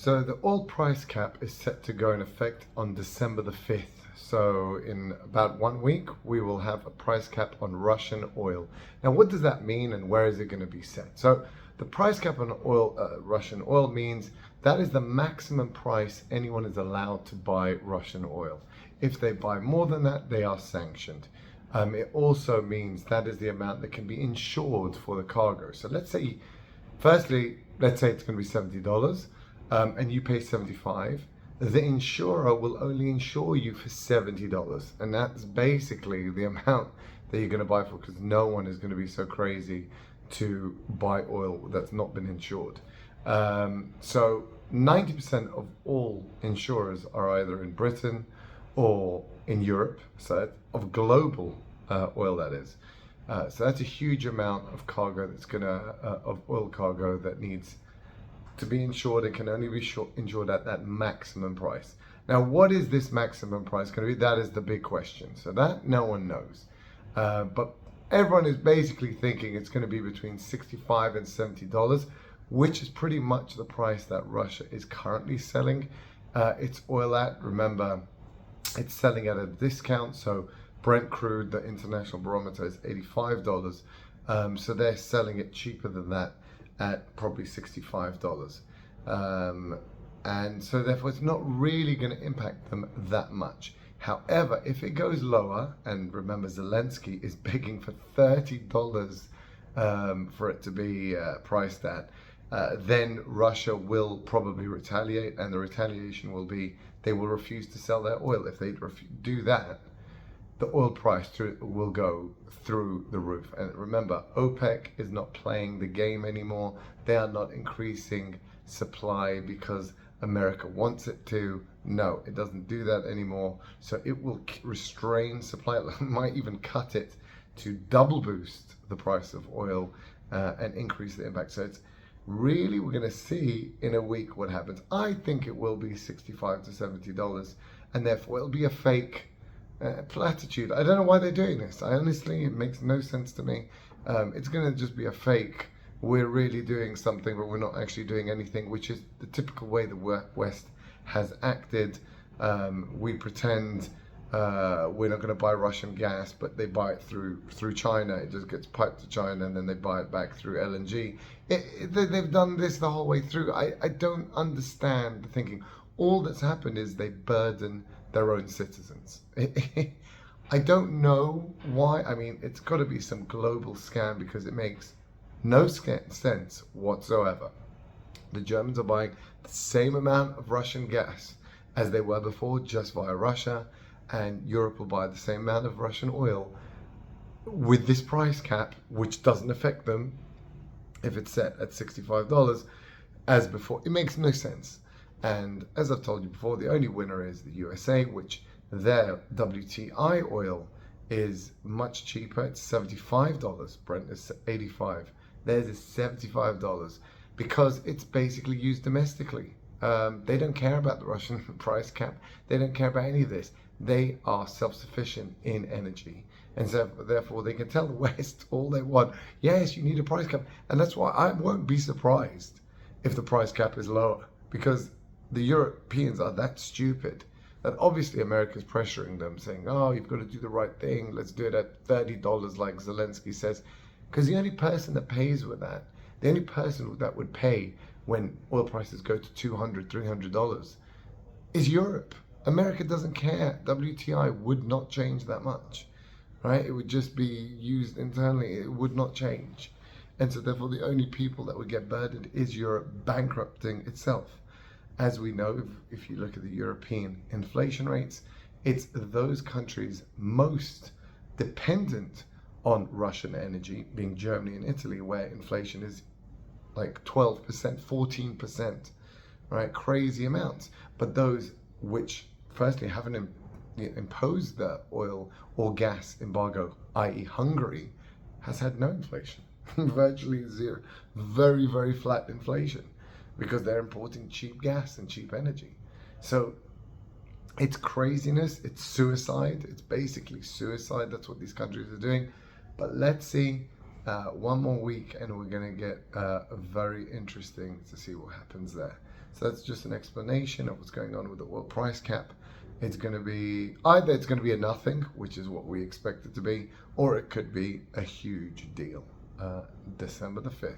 So the oil price cap is set to go in effect on December the 5th. So in about 1 week, we will have a price cap on Russian oil. Now, what does that mean and where is it going to be set? So the price cap on oil, Russian oil, means that is the maximum price anyone is allowed to buy Russian oil. If they buy more than that, they are sanctioned. It also means that is the amount that can be insured for the cargo. So let's say, firstly, let's say it's going to be $70. And you pay 75, the insurer will only insure you for $70. And that's basically the amount that you're going to buy for, because no one is going to be so crazy to buy oil that's not been insured. So 90% of all insurers are either in Britain or in Europe, so of global oil, that is. So that's a huge amount of cargo that's of oil cargo that needs to be insured and can only be insured at that maximum price. Now, what is this maximum price going to be? That is the big question. So that no one knows. But everyone is basically thinking it's going to be between $65 and $70, which is pretty much the price that Russia is currently selling its oil at. Remember, it's selling at a discount. So Brent crude, the international barometer, is $85. So they're selling it cheaper than that, at probably $65. And so therefore it's not really going to impact them that much. However, if it goes lower, and remember Zelensky is begging for $30 for it to be priced at, then Russia will probably retaliate, and the retaliation will be they will refuse to sell their oil. If they do that, the oil price will go through the roof. And remember, OPEC is not playing the game anymore. They are not increasing supply because America wants it to. No, it doesn't do that anymore. So it will restrain supply. It might even cut it to double boost the price of oil and increase the impact. So it's really, we're going to see in a week what happens. I think it will be $65 to $70, and therefore it'll be a fake platitude. I don't know why they're doing this. Honestly, it makes no sense to me. It's going to just be a fake. We're really doing something, but we're not actually doing anything, which is the typical way the West has acted. We pretend we're not going to buy Russian gas, but they buy it through China. It just gets piped to China, and then they buy it back through LNG. They've done this the whole way through. I don't understand the thinking. All that's happened is they burden their own citizens. I don't know why. I mean, it's got to be some global scam, because it makes no sense whatsoever. The Germans are buying the same amount of Russian gas as they were before, just via Russia, and Europe will buy the same amount of Russian oil with this price cap, which doesn't affect them if it's set at $65 as before. It makes no sense. And as I've told you before, the only winner is the USA, which their WTI oil is much cheaper. It's $75. Brent is $85. Theirs is $75 because it's basically used domestically. They don't care about the Russian price cap. They don't care about any of this. They are self-sufficient in energy. And so therefore they can tell the West all they want. Yes, you need a price cap. And that's why I won't be surprised if the price cap is lower, because the Europeans are that stupid that obviously America's pressuring them, saying, oh, you've got to do the right thing. Let's do it at $30 like Zelensky says. Because the only person that pays with that, the only person that would pay when oil prices go to $200, $300 is Europe. America doesn't care. WTI would not change that much, right? It would just be used internally. It would not change. And so therefore the only people that would get burdened is Europe, bankrupting itself. As we know, if you look at the European inflation rates, it's those countries most dependent on Russian energy, being Germany and Italy, where inflation is like 12%, 14%, right? Crazy amounts. But those which firstly haven't imposed the oil or gas embargo, i.e. Hungary, has had no inflation, virtually zero, very, very flat inflation, because they're importing cheap gas and cheap energy. So it's craziness, it's suicide, it's basically suicide. That's what these countries are doing. But let's see, one more week and we're going to get very interesting to see what happens there. So that's just an explanation of what's going on with the oil price cap. It's going to be either it's going to be a nothing, which is what we expect it to be, or it could be a huge deal. December the 5th.